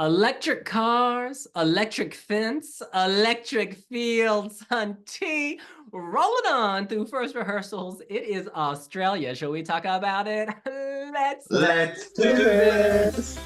Electric cars, electric fence, electric fields, hunty. Rolling on through first rehearsals. It is Australia. Shall we talk about it? Let's Let's do do this. this.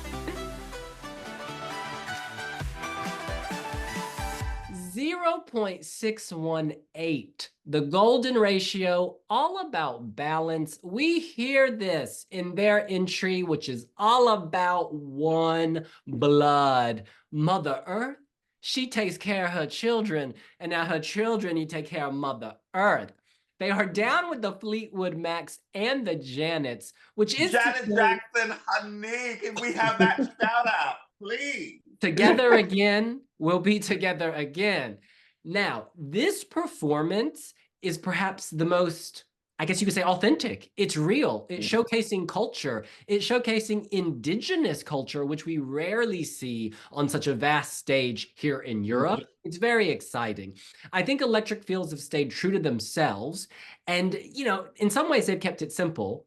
0.618, the golden ratio, all about balance. We hear this in their entry, which is all about one blood. Mother Earth, she takes care of her children, and now her children, you take care of Mother Earth. They are down with the Fleetwood Macs and the Janets, which is Janet Jackson, honey, can we have that shout out, please? together again, we'll be together again. Now, this performance is perhaps the most, I guess you could say, authentic. It's real. It's showcasing culture. It's showcasing indigenous culture, which we rarely see on such a vast stage here in Europe. It's very exciting. I think Electric Fields have stayed true to themselves. And, in some ways, they've kept it simple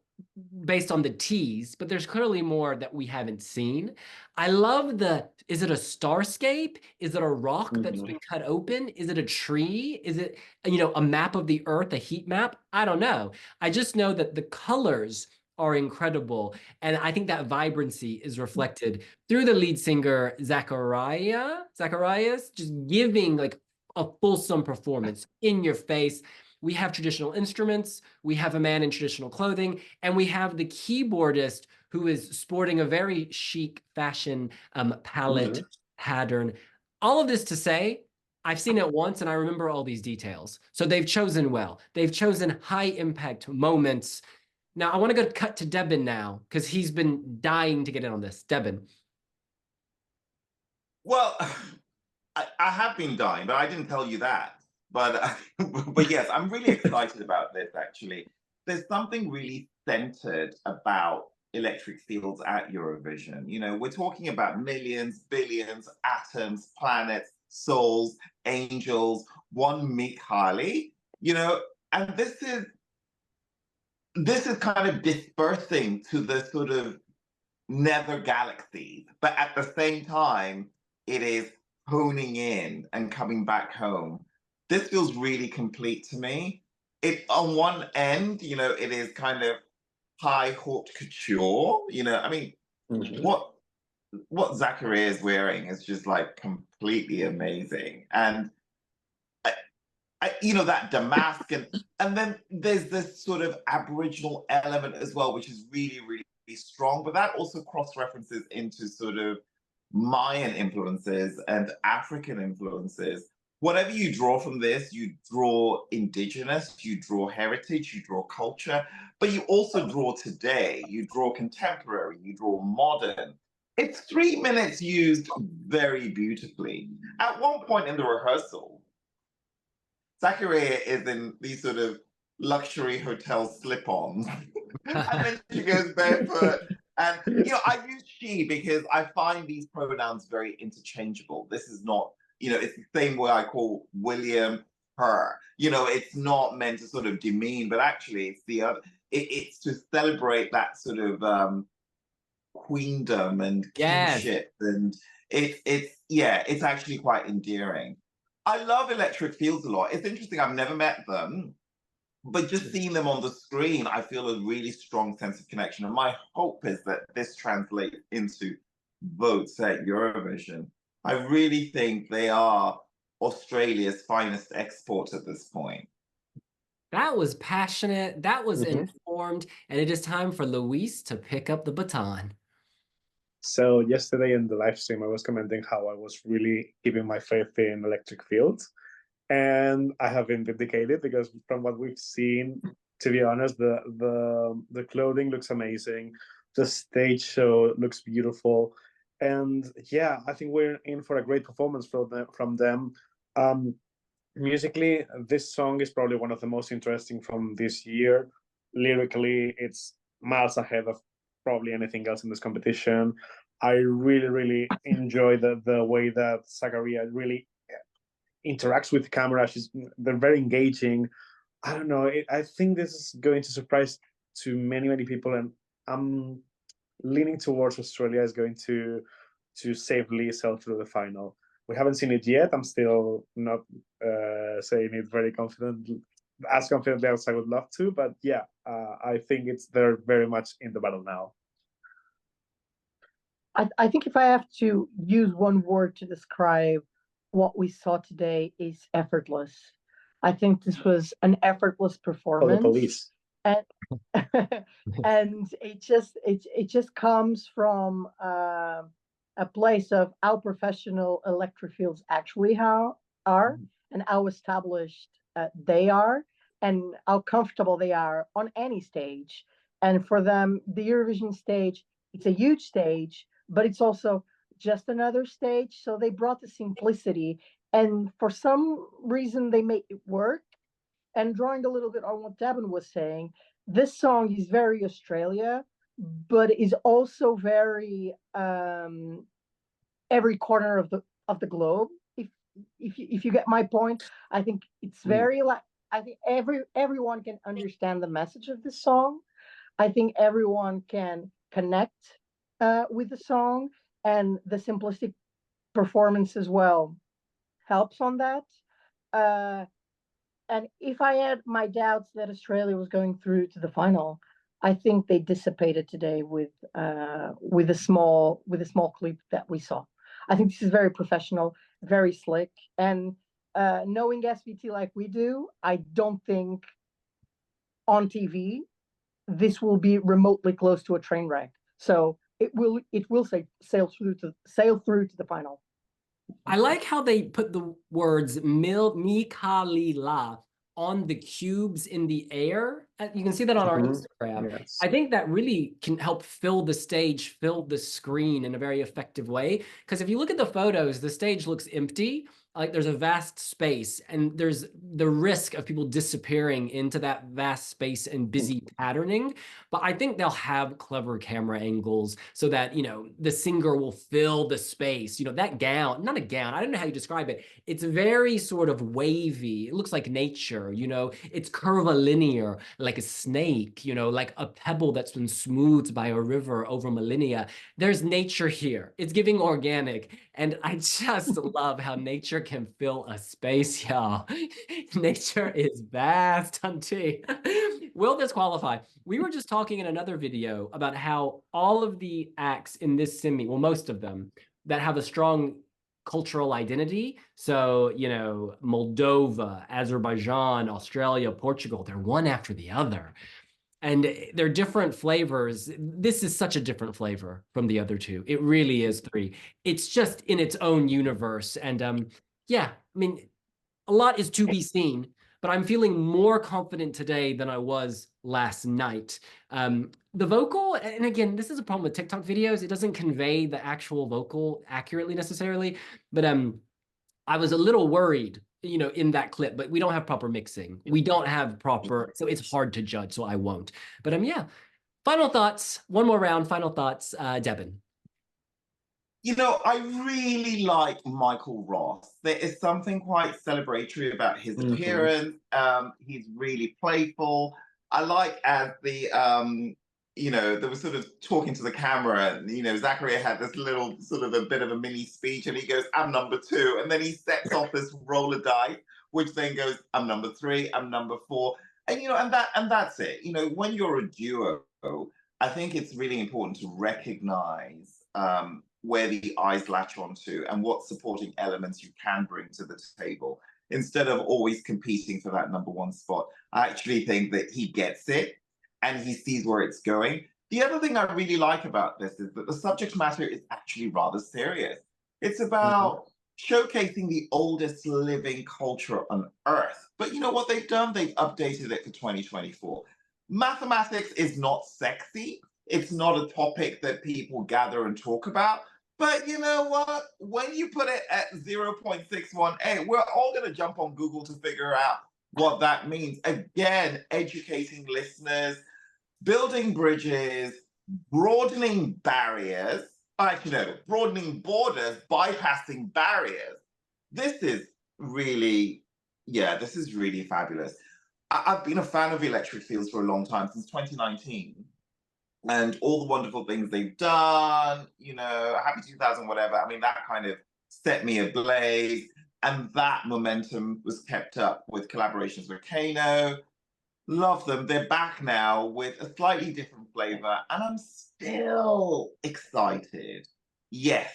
based on the tease, but there's clearly more that we haven't seen. I love is it a starscape? Is it a rock that's been cut open? Is it a tree? Is it, a map of the earth, a heat map? I don't know. I just know that the colors are incredible. And I think that vibrancy is reflected through the lead singer, Zacharias, just giving like a fulsome performance in your face. We have traditional instruments, we have a man in traditional clothing, and we have the keyboardist who is sporting a very chic fashion palette pattern. All of this to say, I've seen it once and I remember all these details. So they've chosen well. They've chosen high impact moments. Now I want to go cut to Debin now because he's been dying to get in on this. Debin. Well, I have been dying, but I didn't tell you that. But but yes, I'm really excited about this actually. There's something really centered about electric fields at Eurovision. We're talking about millions, billions, atoms, planets, souls, angels, one Milkali, and this is kind of dispersing to the sort of nether galaxies, but at the same time, it is honing in and coming back home. This feels really complete to me. It on one end, it is kind of high haute couture. I mean, what Zachary is wearing is just like completely amazing, and that damask, and then there's this sort of Aboriginal element as well, which is really really strong. But that also cross references into sort of Mayan influences and African influences. Whatever you draw from this, you draw indigenous, you draw heritage, you draw culture, but you also draw today, you draw contemporary, you draw modern. It's 3 minutes used very beautifully. At one point in the rehearsal, Zachariah is in these sort of luxury hotel slip-ons, and then she goes barefoot. And I use she because I find these pronouns very interchangeable. This is not, it's the same way I call William her. It's not meant to sort of demean, but actually it's the other. It's to celebrate that sort of queendom and kinship, and it's actually quite endearing. I love Electric Fields a lot. It's interesting. I've never met them, but just seeing them on the screen, I feel a really strong sense of connection. And my hope is that this translates into votes at Eurovision. I really think they are Australia's finest export at this point. That was passionate, that was informed, and it is time for Luis to pick up the baton. So yesterday in the live stream, I was commenting how I was really giving my faith in Electric Fields. And I have been vindicated because from what we've seen, to be honest, the clothing looks amazing. The stage show looks beautiful. And yeah, I think we're in for a great performance from them. Musically, this song is probably one of the most interesting from this year. Lyrically, it's miles ahead of probably anything else in this competition. I really, really enjoy the way that Zachariah really interacts with the camera. They're very engaging. I don't know. I think this is going to surprise to many, many people, and I'm leaning towards Australia is going to to safely sail through the final. We haven't seen it yet. I'm still not saying it very confidently, as confidently as I would love to, but yeah, I think they're very much in the battle now. I think if I have to use one word to describe what we saw today, is effortless. I think this was an effortless performance. For the police. And and it just comes from a place of how professional electric fields actually are, and how established they are, and how comfortable they are on any stage. And for them, the Eurovision stage, it's a huge stage, but it's also just another stage. So they brought the simplicity, and for some reason they made it work. And drawing a little bit on what Devin was saying, this song is very Australia, but is also very every corner of the globe. If you get my point, I think it's very like, I think everyone can understand the message of this song. I think everyone can connect with the song, and the simplistic performance as well helps on that. And if I had my doubts that Australia was going through to the final, I think they dissipated today with a small clip that we saw. I think this is very professional, very slick, and knowing SVT like we do, I don't think on TV this will be remotely close to a train wreck. So it will sail through to the final. I like how they put the words Milkali on the cubes in the air. You can see that on our Instagram. Yes. I think that really can help fill the stage, fill the screen in a very effective way. Because if you look at the photos, the stage looks empty. Like there's a vast space, and there's the risk of people disappearing into that vast space and busy patterning. But I think they'll have clever camera angles so that, you know, the singer will fill the space. You know, that gown, not a gown, I don't know how you describe it. It's very sort of wavy. It looks like nature, you know, it's curvilinear, like a snake, you know, like a pebble that's been smoothed by a river over millennia. There's nature here. It's giving organic. And I just love how nature can fill a space, y'all. Nature is vast, auntie. Will this qualify? We were just talking in another video about how all of the acts in this semi, well, most of them, that have a strong cultural identity. So, you know, Moldova, Azerbaijan, Australia, Portugal, they're one after the other. And they're different flavors. This is such a different flavor from the other two. It really is three. It's just in its own universe. And yeah, I mean, a lot is to be seen, but I'm feeling more confident today than I was last night. The vocal, and again, this is a problem with TikTok videos. It doesn't convey the actual vocal accurately necessarily, but I was a little worried, you know, in that clip, but we don't have proper mixing. We don't have proper, so it's hard to judge, so I won't. But yeah, final thoughts, one more round, final thoughts, Devin. You know, I really like Michael Ross. There is something quite celebratory about his appearance. He's really playful. I like as the, you know, they were sort of talking to the camera, and, you know, Zachariah had this little sort of a bit of a mini speech, and he goes, "I'm number 2." And then he sets off this roll of dice, which then goes, "I'm number 3, I'm number 4." And, you know, and that's it. You know, when you're a duo, I think it's really important to recognize where the eyes latch onto and what supporting elements you can bring to the table, instead of always competing for that number 1 spot. I actually think that he gets it and he sees where it's going. The other thing I really like about this is that the subject matter is actually rather serious. It's about showcasing the oldest living culture on Earth. But you know what they've done? They've updated it for 2024. Mathematics is not sexy. It's not a topic that people gather and talk about. But you know what? When you put it at 0.618, we're all going to jump on Google to figure out what that means. Again, educating listeners, building bridges, broadening barriers, actually, no, broadening borders, bypassing barriers. This is really, yeah, this is really fabulous. I've been a fan of electric fields for a long time, since 2019. and all the wonderful things they've done, you know, happy 2000, whatever. I mean, that kind of set me ablaze. And that momentum was kept up with collaborations with Kano. Love them. They're back now with a slightly different flavor, and I'm still excited. Yes.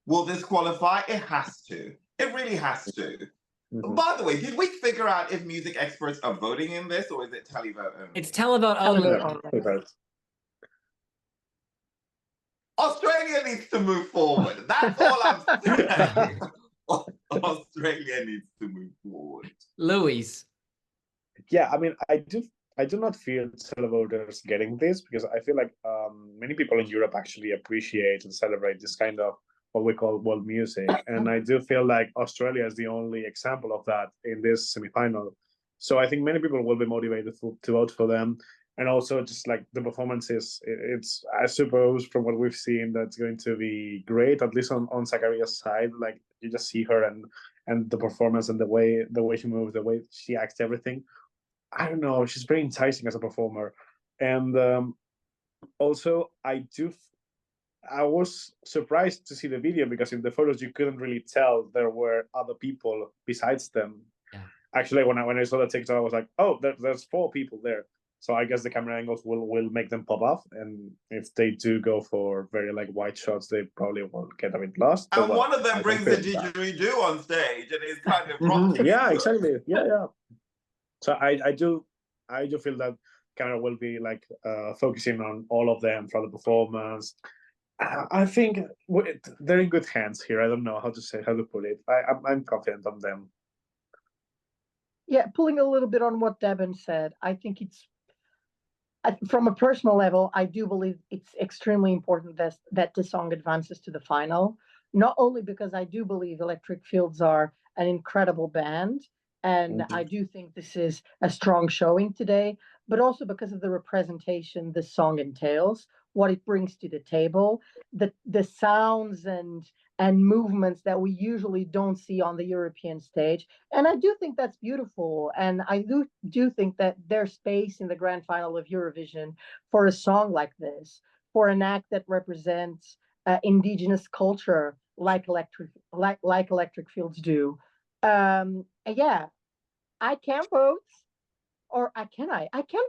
Will this qualify? It has to. It really has to. Mhm. By the way, did we figure out if music experts are voting in this, or is it televote only? It's televote only. Televote Yeah, only. Australia needs to move forward. That's all I'm saying. Australia needs to move forward. Louis. Yeah, I mean, I do not feel televoters getting this, because I feel like many people in Europe actually appreciate and celebrate this kind of what we call world music, and I do feel like Australia is the only example of that in this semifinal. So I think many people will be motivated to vote for them, and also just like the performances, it's, I suppose from what we've seen, that's going to be great, at least on Zacharia's side. Like, you just see her and the performance and the way she moves, the way she acts, everything. I don't know, she's very enticing as a performer. And also, I was surprised to see the video, because in the photos you couldn't really tell there were other people besides them. Yeah. Actually, when I saw the TikTok, I was like, oh, there's 4 people there. So I guess the camera angles will make them pop off, and if they do go for very like wide shots, they probably will get a bit lost. And well, one of them I brings the confirm that. didgeridoo on stage and is kind of Mhm. rocking. Yeah, into it. exactly. Yeah. So I do feel that camera will be like focusing on all of them for the performance. I think they're in good hands here. I don't know how to put it. I'm confident on them. Yeah, pulling a little bit on what Devin said, I think from a personal level, I do believe it's extremely important that the song advances to the final. Not only because I do believe Electric Fields are an incredible band, and I do think this is a strong showing today, but also because of the representation the song entails, what it brings to the table, the sounds and movements that we usually don't see on the European stage. And I do think that's beautiful. And I do think that there's space in the grand final of Eurovision for a song like this, for an act that represents indigenous culture like Electric Fields do. Yeah, I can vote, or I can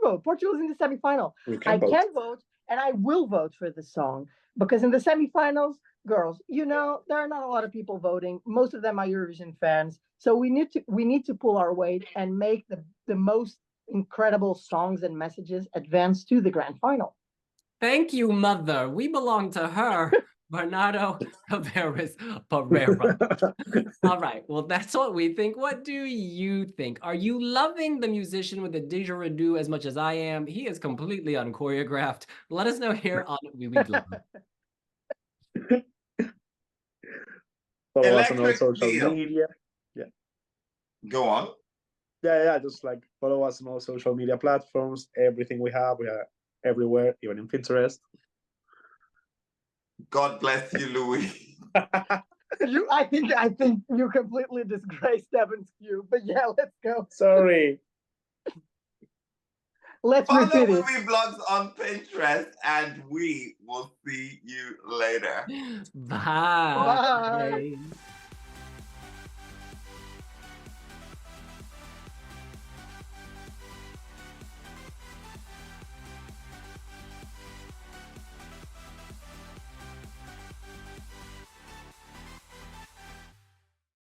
vote. Portugal's in the semifinal. I can vote, and I will vote for the song, because in the semifinals, girls, you know, there are not a lot of people voting. Most of them are Eurovision fans. So we need to pull our weight and make the most incredible songs and messages advance to the grand final. Thank you, mother. We belong to her. Bernardo Tavares Pereira. All right. Well, that's what we think. What do you think? Are you loving the musician with the didgeridoo as much as I am? He is completely unchoreographed. Let us know here on Wiwibloggs. Follow us on all Electric social Feel. media. Yeah. Go on. Yeah. Just like follow us on all social media platforms. Everything we are everywhere, even in Pinterest. God bless you, Louis. I think you completely disgraced Devin's cue, but yeah, let's go. Sorry. Let's Follow repeat it. Wiwibloggs on Pinterest, and we will see you later. Bye. Bye.